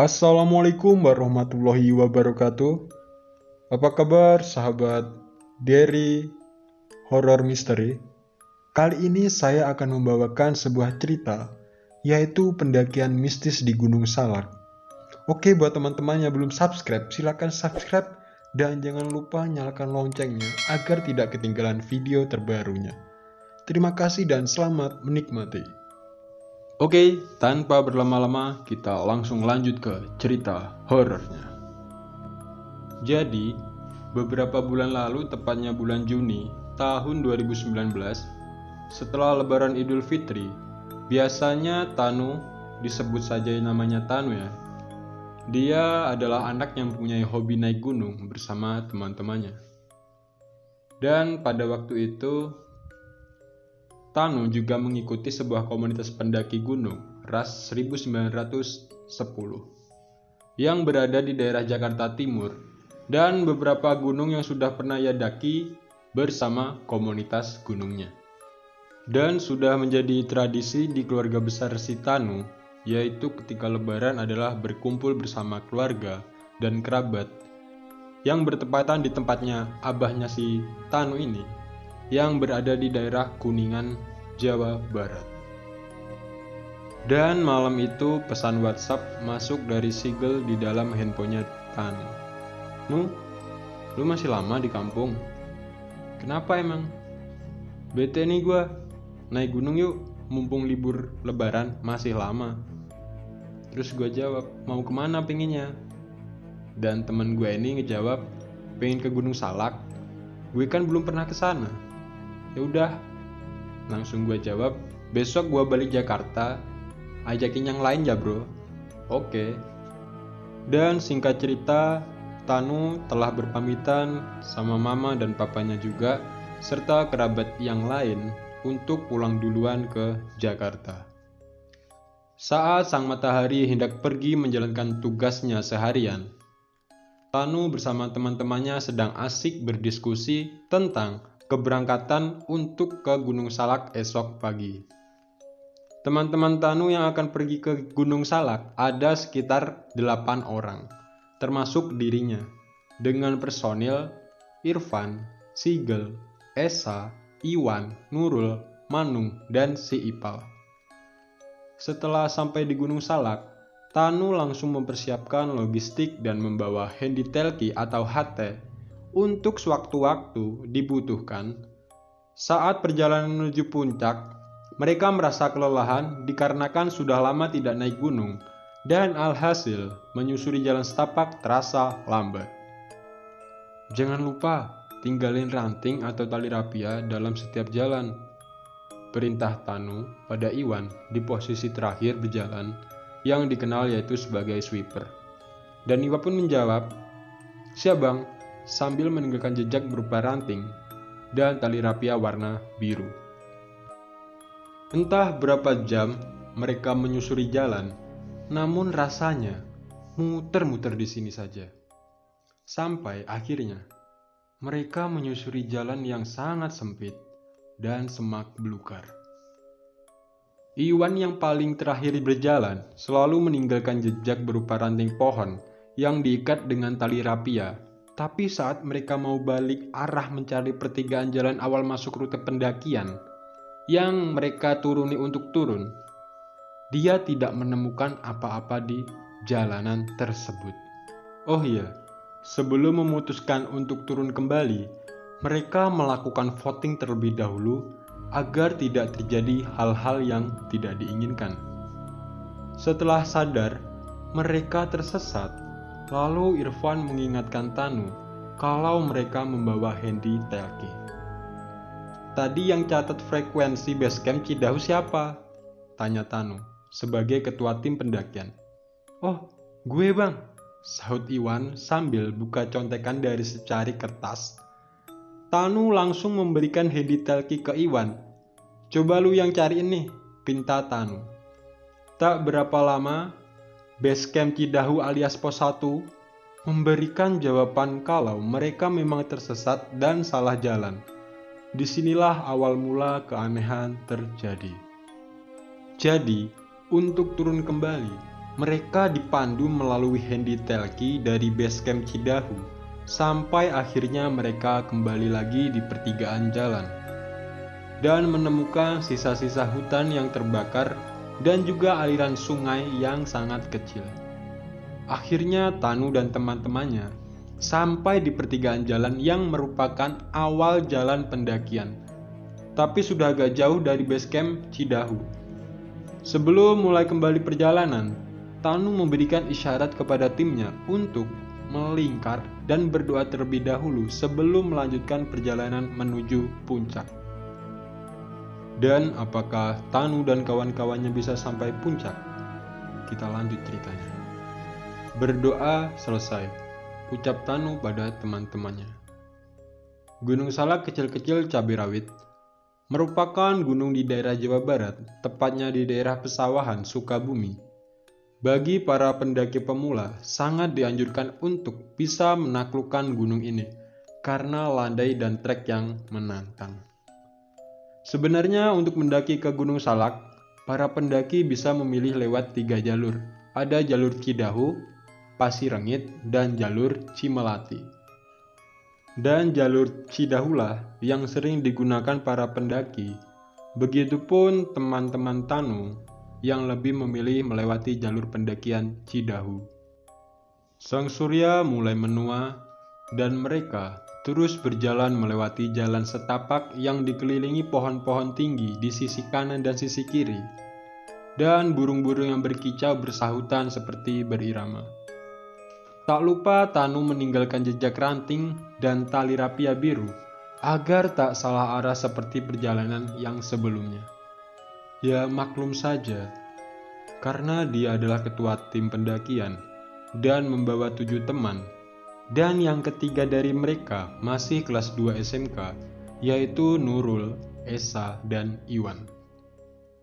Assalamualaikum warahmatullahi wabarakatuh. Apa kabar sahabat Derry Horror Mystery? Kali ini saya akan membawakan sebuah cerita, yaitu pendakian mistis di Gunung Salak. Oke, buat teman-teman yang belum subscribe, silakan subscribe dan jangan lupa nyalakan loncengnya agar tidak ketinggalan video terbarunya. Terima kasih dan selamat menikmati. Oke, tanpa berlama-lama kita langsung lanjut ke cerita horornya. Jadi, beberapa bulan lalu, tepatnya bulan Juni tahun 2019, setelah lebaran Idul Fitri, biasanya Tanu, disebut saja namanya Tanu ya. Dia adalah anak yang mempunyai hobi naik gunung bersama teman-temannya. Dan pada waktu itu, Tanu juga mengikuti sebuah komunitas pendaki gunung RAS 1910 yang berada di daerah Jakarta Timur dan beberapa gunung yang sudah pernah ia daki bersama komunitas gunungnya. Dan sudah menjadi tradisi di keluarga besar si Tanu, yaitu ketika lebaran adalah berkumpul bersama keluarga dan kerabat yang bertepatan di tempatnya abahnya si Tanu ini yang berada di daerah Kuningan, Jawa Barat. Dan malam itu pesan WhatsApp masuk dari Sigel di dalam handphonenya Tanu. Lu masih lama di kampung? Kenapa emang? Bete nih gua, naik gunung yuk, mumpung libur lebaran masih lama. Terus gua jawab, mau kemana pengennya? Dan temen gue ini ngejawab, pengen ke Gunung Salak. Gue kan belum pernah ke sana. Ya udah, langsung gue jawab, besok gue balik Jakarta, ajakin yang lain ya bro. Oke. Dan singkat cerita, Tanu telah berpamitan sama mama dan papanya juga, serta kerabat yang lain untuk pulang duluan ke Jakarta. Saat sang matahari hendak pergi menjalankan tugasnya seharian, Tanu bersama teman-temannya sedang asik berdiskusi tentang keberangkatan untuk ke Gunung Salak esok pagi. Teman-teman Tanu yang akan pergi ke Gunung Salak ada sekitar 8 orang, termasuk dirinya, dengan personil Irfan, Sigel, Esa, Iwan, Nurul, Manung, dan si Ipal. Setelah sampai di Gunung Salak, Tanu langsung mempersiapkan logistik dan membawa handy telki atau HT untuk sewaktu-waktu dibutuhkan. Saat perjalanan menuju puncak, mereka merasa kelelahan dikarenakan sudah lama tidak naik gunung dan alhasil menyusuri jalan setapak terasa lambat. Jangan lupa tinggalin ranting atau tali rapia dalam setiap jalan, perintah Tanu pada Iwan di posisi terakhir berjalan yang dikenal yaitu sebagai sweeper. Dan Iwan pun menjawab, "Siap bang," sambil meninggalkan jejak berupa ranting dan tali rapia warna biru. Entah berapa jam mereka menyusuri jalan, namun rasanya muter-muter di sini saja. Sampai akhirnya mereka menyusuri jalan yang sangat sempit dan semak belukar. Iwan yang paling terakhir berjalan selalu meninggalkan jejak berupa ranting pohon yang diikat dengan tali rapia. Tapi saat mereka mau balik arah mencari pertigaan jalan awal masuk rute pendakian yang mereka turuni untuk turun, dia tidak menemukan apa-apa di jalanan tersebut. Oh iya, sebelum memutuskan untuk turun kembali, mereka melakukan voting terlebih dahulu agar tidak terjadi hal-hal yang tidak diinginkan. Setelah sadar, mereka tersesat. Lalu Irfan mengingatkan Tanu kalau mereka membawa handy telki. Tadi yang catat frekuensi basecamp Cidahu siapa? Tanya Tanu sebagai ketua tim pendakian. Oh, gue bang, sahut Iwan sambil buka contekan dari secari kertas. Tanu langsung memberikan handy telki ke Iwan. Coba lu yang cariin nih, pinta Tanu. Tak berapa lama, Basecamp Cidahu alias Pos 1 memberikan jawaban kalau mereka memang tersesat dan salah jalan. Disinilah awal mula keanehan terjadi. Jadi, untuk turun kembali, Mereka dipandu melalui Handy Telki dari base camp Cidahu, sampai akhirnya mereka kembali lagi di pertigaan jalan dan menemukan sisa-sisa hutan yang terbakar dan juga aliran sungai yang sangat kecil. Akhirnya Tanu dan teman-temannya sampai di pertigaan jalan yang merupakan awal jalan pendakian, tapi sudah agak jauh dari base camp Cidahu. Sebelum mulai kembali perjalanan, Tanu memberikan isyarat kepada timnya untuk melingkar dan berdoa terlebih dahulu sebelum melanjutkan perjalanan menuju puncak. Dan apakah Tanu dan kawan-kawannya bisa sampai puncak? Kita lanjut ceritanya. Berdoa selesai, ucap Tanu pada teman-temannya. Gunung Salak kecil-kecil cabai rawit merupakan gunung di daerah Jawa Barat, tepatnya di daerah pesawahan Sukabumi. Bagi para pendaki pemula, sangat dianjurkan untuk bisa menaklukkan gunung ini karena landai dan trek yang menantang. Sebenarnya untuk mendaki ke Gunung Salak, para pendaki bisa memilih lewat 3 jalur. Ada jalur Cidahu, Pasirengit, dan jalur Cimelati. Dan jalur Cidahulah yang sering digunakan para pendaki. Begitupun teman-teman Tanu yang lebih memilih melewati jalur pendakian Cidahu. Sang surya mulai menua dan mereka terus berjalan melewati jalan setapak yang dikelilingi pohon-pohon tinggi di sisi kanan dan sisi kiri, dan burung-burung yang berkicau bersahutan seperti berirama. Tak lupa Tanu meninggalkan jejak ranting dan tali rapia biru agar tak salah arah seperti perjalanan yang sebelumnya. Ya maklum saja, karena dia adalah ketua tim pendakian dan membawa 7 teman, dan yang ketiga dari mereka masih kelas 2 SMK, yaitu Nurul, Esa, dan Iwan.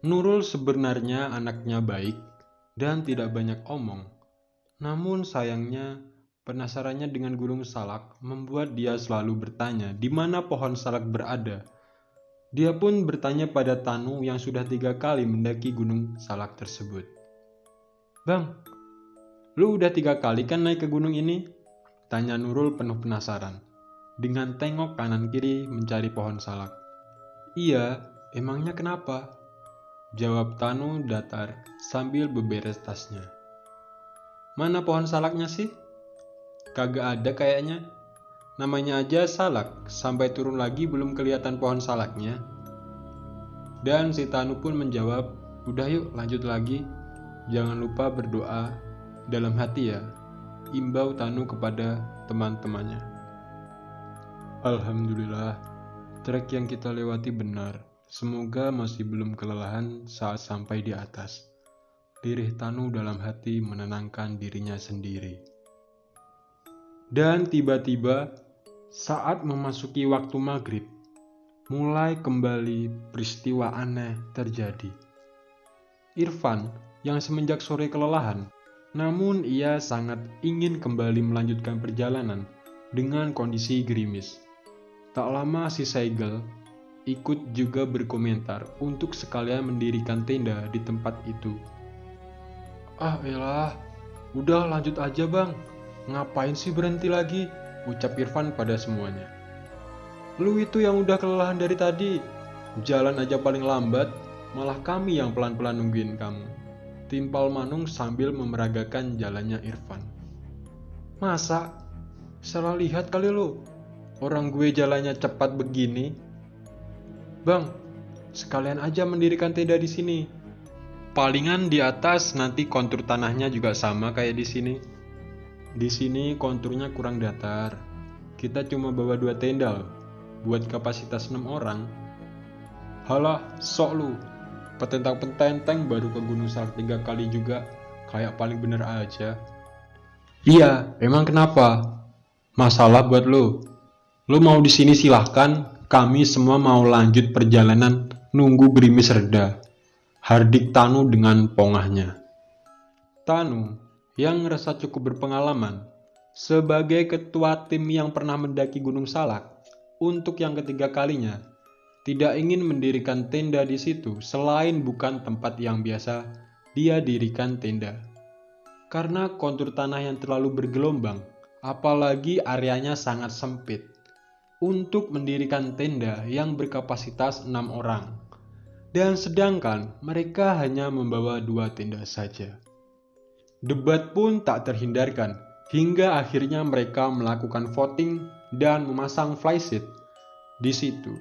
Nurul sebenarnya anaknya baik dan tidak banyak omong, namun sayangnya penasarannya dengan Gunung Salak membuat dia selalu bertanya di mana pohon salak berada. Dia pun bertanya pada Tanu yang sudah 3 kali mendaki Gunung Salak tersebut. "Bang, lu udah 3 kali kan naik ke gunung ini?" tanya Nurul penuh penasaran, dengan tengok kanan kiri mencari pohon salak. "Iya, emangnya kenapa?" jawab Tanu datar sambil beberes tasnya. "Mana pohon salaknya sih? Kagak ada kayaknya. Namanya aja salak, sampai turun lagi belum kelihatan pohon salaknya." Dan si Tanu pun menjawab, "Udah yuk lanjut lagi. Jangan lupa berdoa dalam hati ya," imbau Tanu kepada teman-temannya. Alhamdulillah, trek yang kita lewati benar. Semoga masih belum kelelahan saat sampai di atas. Lirih Tanu dalam hati menenangkan dirinya sendiri. Dan tiba-tiba, saat memasuki waktu maghrib, mulai kembali peristiwa aneh terjadi. Irfan yang semenjak sore kelelahan, namun ia sangat ingin kembali melanjutkan perjalanan dengan kondisi gerimis. Tak lama si Saigel ikut juga berkomentar untuk sekalian mendirikan tenda di tempat itu. "Ah elah, udah lanjut aja bang, ngapain sih berhenti lagi?" ucap Irfan pada semuanya. "Lu itu yang udah kelelahan dari tadi, jalan aja paling lambat, malah kami yang pelan-pelan nungguin kamu," timpal Manung sambil memeragakan jalannya Irfan. "Masa? Salah lihat kali lu, orang gue jalannya cepat begini." "Bang, sekalian aja mendirikan tenda di sini. Palingan di atas nanti kontur tanahnya juga sama kayak di sini. Di sini konturnya kurang datar. Kita cuma bawa 2 tenda loh, buat kapasitas 6 orang. Halah, sok lu. Petentang-petenteng baru ke Gunung Salak 3 kali juga, kayak paling bener aja." "Iya, emang kenapa? Masalah buat lu. Lu mau di sini silahkan, kami semua mau lanjut perjalanan nunggu gerimis reda," hardik Tanu dengan pongahnya. Tanu yang ngerasa cukup berpengalaman sebagai ketua tim yang pernah mendaki Gunung Salak untuk yang ketiga kalinya, tidak ingin mendirikan tenda di situ selain bukan tempat yang biasa dia dirikan tenda. karena kontur tanah yang terlalu bergelombang, apalagi areanya sangat sempit, untuk mendirikan tenda yang berkapasitas 6 orang. Dan sedangkan mereka hanya membawa 2 tenda saja. Debat pun tak terhindarkan, hingga akhirnya mereka melakukan voting dan memasang flysheet di situ,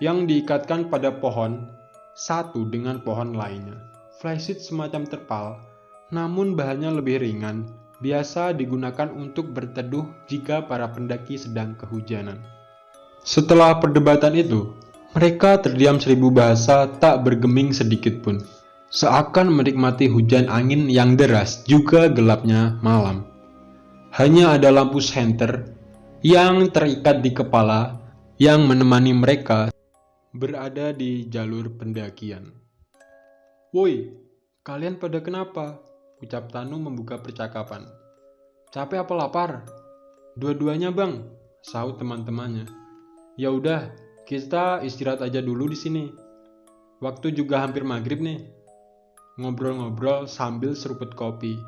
yang diikatkan pada pohon satu dengan pohon lainnya. Flysheet semacam terpal, namun bahannya lebih ringan, biasa digunakan untuk berteduh jika para pendaki sedang kehujanan. Setelah perdebatan itu, mereka terdiam 1000 bahasa tak bergeming sedikit pun, seakan menikmati hujan angin yang deras juga gelapnya malam. Hanya ada lampu senter yang terikat di kepala yang menemani mereka berada di jalur pendakian. "Woi, kalian pada kenapa?" ucap Tanu membuka percakapan. "Capek apa lapar?" "Dua-duanya bang," sahut teman-temannya. "Ya udah, kita istirahat aja dulu di sini. Waktu juga hampir maghrib nih." Ngobrol-ngobrol sambil seruput kopi.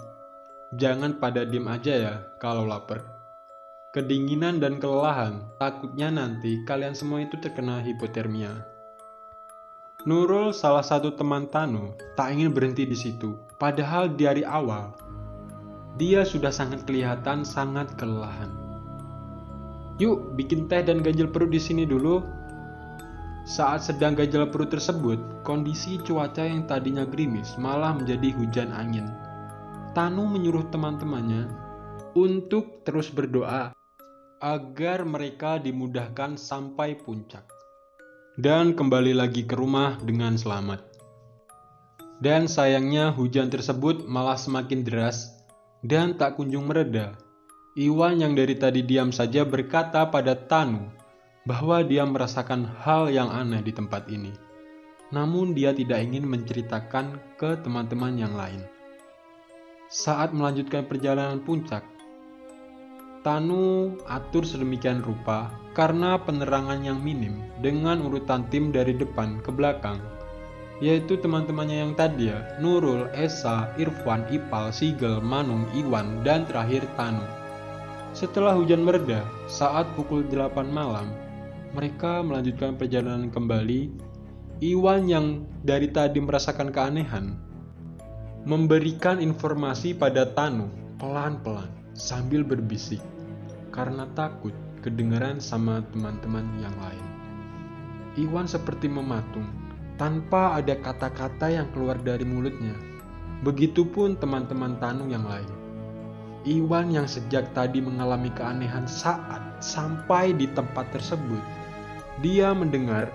"Jangan pada diem aja ya kalau lapar. Kedinginan dan kelelahan, takutnya nanti kalian semua itu terkena hipotermia." Nurul, salah satu teman Tanu, tak ingin berhenti di situ. Padahal di hari awal, dia sudah sangat kelihatan sangat kelelahan. "Yuk, bikin teh dan ganjil perut di sini dulu." Saat sedang ganjil perut tersebut, kondisi cuaca yang tadinya gerimis malah menjadi hujan angin. Tanu menyuruh teman-temannya untuk terus berdoa agar mereka dimudahkan sampai puncak dan kembali lagi ke rumah dengan selamat. Dan sayangnya hujan tersebut malah semakin deras dan tak kunjung mereda. Iwan yang dari tadi diam saja berkata pada Tanu bahwa dia merasakan hal yang aneh di tempat ini. Namun dia tidak ingin menceritakan ke teman-teman yang lain. Saat melanjutkan perjalanan puncak, Tanu atur sedemikian rupa karena penerangan yang minim dengan urutan tim dari depan ke belakang, yaitu teman-temannya yang tadi ya, Nurul, Esa, Irfan, Ipal, Sigel, Manung, Iwan, dan terakhir Tanu. Setelah hujan mereda, saat pukul 8 malam, mereka melanjutkan perjalanan kembali. Iwan yang dari tadi merasakan keanehan, memberikan informasi pada Tanu pelan-pelan sambil berbisik, karena takut kedengaran sama teman-teman yang lain. Iwan seperti mematung, tanpa ada kata-kata yang keluar dari mulutnya. Begitupun teman-teman Tanu yang lain. Iwan yang sejak tadi mengalami keanehan saat sampai di tempat tersebut, dia mendengar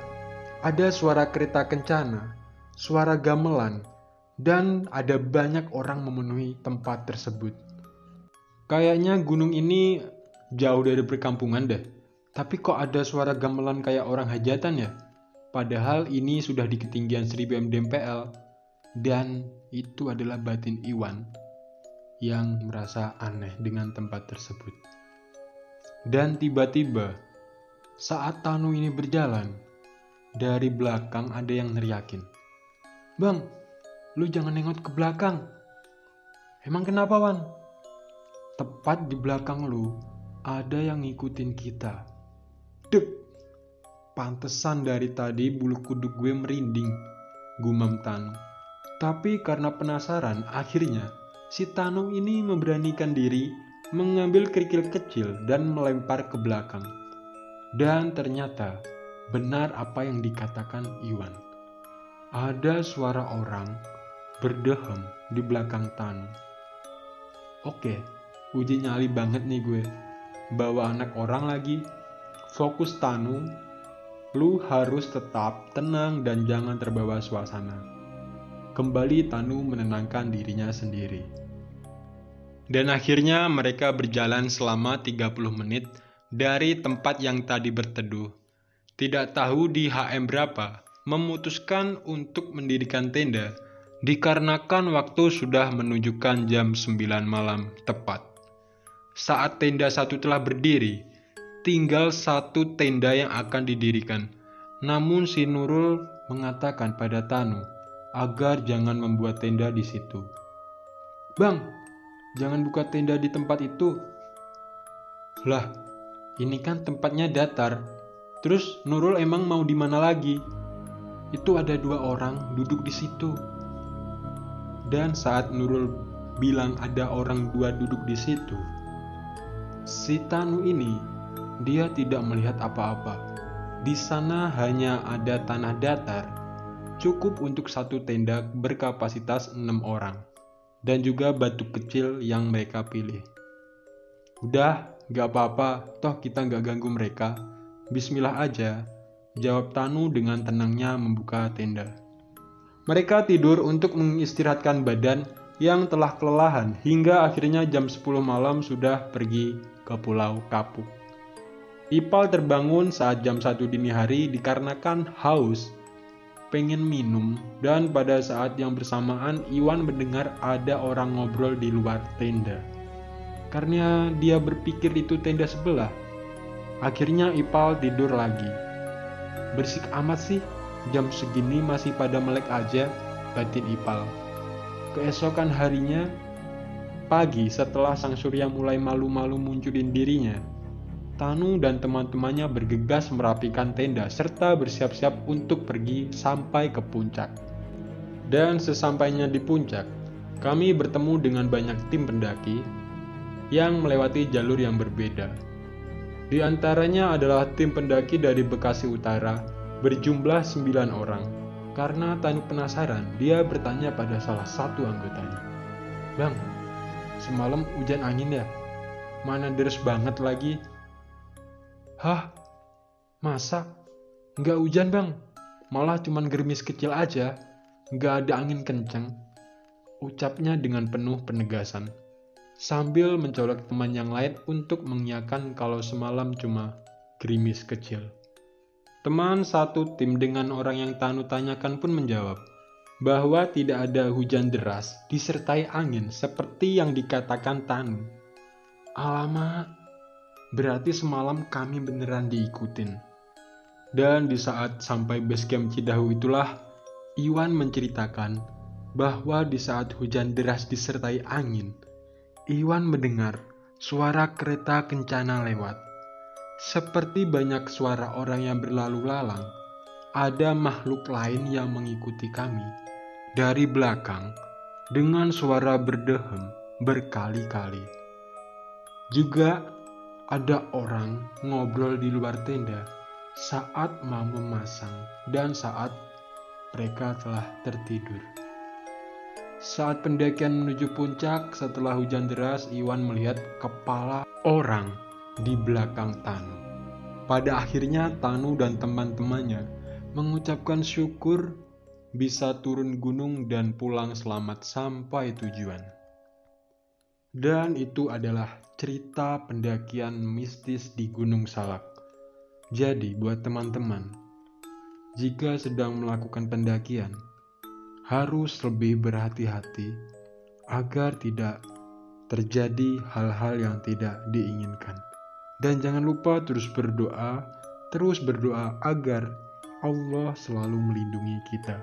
ada suara kereta kencana, suara gamelan, dan ada banyak orang memenuhi tempat tersebut. Kayaknya gunung ini jauh dari perkampungan deh. Tapi kok ada suara gamelan kayak orang hajatan ya? Padahal ini sudah di ketinggian 1000 mdpl. Dan itu adalah batin Iwan yang merasa aneh dengan tempat tersebut. Dan tiba-tiba saat Tanu ini berjalan, dari belakang ada yang neriakin, "Bang, lu jangan nengok ke belakang." "Emang kenapa, Wan?" "Tepat di belakang lu ada yang ngikutin kita." Dek, pantesan dari tadi bulu kuduk gue merinding, gumam Tanu. Tapi karena penasaran, akhirnya si Tanu ini memberanikan diri mengambil kerikil kecil dan melempar ke belakang. Dan ternyata benar apa yang dikatakan Iwan. Ada suara orang berdehem di belakang Tanu. Oke, uji nyali banget nih gue. Bawa anak orang lagi. Fokus Tanu, lu harus tetap tenang dan jangan terbawa suasana. Kembali Tanu menenangkan dirinya sendiri. Dan akhirnya mereka berjalan selama 30 menit dari tempat yang tadi berteduh. Tidak tahu di HM berapa, memutuskan untuk mendirikan tenda dikarenakan waktu sudah menunjukkan jam 9 malam tepat. Saat tenda satu telah berdiri, tinggal satu tenda yang akan didirikan. Namun si Nurul mengatakan pada Tanu agar jangan membuat tenda di situ. "Bang, jangan buka tenda di tempat itu. Lah, ini kan tempatnya datar. Terus Nurul emang mau di mana lagi? Itu ada 2 orang duduk di situ. Dan saat Nurul bilang ada orang 2 duduk di situ, si Tanu ini dia tidak melihat apa-apa. Di sana hanya ada tanah datar, cukup untuk 1 tenda berkapasitas 6 orang. Dan juga batu kecil yang mereka pilih. Udah, gak apa-apa, toh kita gak ganggu mereka. Bismillah aja, jawab Tanu dengan tenangnya membuka tenda. Mereka tidur untuk mengistirahatkan badan yang telah kelelahan hingga akhirnya jam 10 malam sudah pergi ke Pulau Kapuk. Ipal terbangun saat jam 1 dini hari dikarenakan haus, pengen minum, dan pada saat yang bersamaan Iwan mendengar ada orang ngobrol di luar tenda. Karena dia berpikir itu tenda sebelah, akhirnya Ipal tidur lagi. Berisik amat sih, jam segini masih pada melek aja, batin Ipal. Keesokan harinya, pagi setelah sang surya mulai malu-malu munculin dirinya, Tanu dan teman-temannya bergegas merapikan tenda serta bersiap-siap untuk pergi sampai ke puncak. Dan sesampainya di puncak, kami bertemu dengan banyak tim pendaki yang melewati jalur yang berbeda. Di antaranya adalah tim pendaki dari Bekasi Utara berjumlah 9 orang. Karena Tanu penasaran, dia bertanya pada salah satu anggotanya, "Bang, semalam hujan angin ya? Mana deres banget lagi." "Hah? Masa? Nggak hujan bang, malah cuman gerimis kecil aja, nggak ada angin kenceng," ucapnya dengan penuh penegasan, sambil mencolok teman yang lain untuk mengiyakan kalau semalam cuma gerimis kecil. Teman satu tim dengan orang yang Tanu tanyakan pun menjawab bahwa tidak ada hujan deras disertai angin seperti yang dikatakan Tanu. Alamak, berarti semalam kami beneran diikutin. Dan di saat sampai base camp Cidahu itulah Iwan menceritakan bahwa di saat hujan deras disertai angin, Iwan mendengar suara kereta kencana lewat. Seperti banyak suara orang yang berlalu lalang, ada makhluk lain yang mengikuti kami dari belakang dengan suara berdehem berkali-kali. Juga ada orang ngobrol di luar tenda saat mau memasang dan saat mereka telah tertidur. Saat pendakian menuju puncak setelah hujan deras, Iwan melihat kepala orang di belakang Tanu. Pada akhirnya Tanu dan teman-temannya mengucapkan syukur bisa turun gunung dan pulang selamat sampai tujuan. Dan itu adalah cerita pendakian mistis di Gunung Salak. Jadi buat teman-teman, jika sedang melakukan pendakian, harus lebih berhati-hati agar tidak terjadi hal-hal yang tidak diinginkan. Dan jangan lupa terus berdoa agar Allah selalu melindungi kita.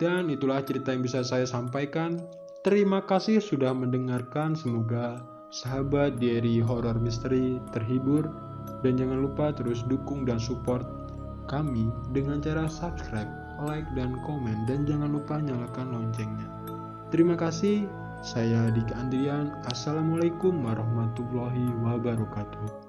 Dan itulah cerita yang bisa saya sampaikan. Terima kasih sudah mendengarkan. Semoga sahabat Diary Horror Misteri terhibur. Dan jangan lupa terus dukung dan support kami dengan cara subscribe, like, dan komen. Dan jangan lupa nyalakan loncengnya. Terima kasih. Saya Dika Andrian. Assalamualaikum warahmatullahi wabarakatuh.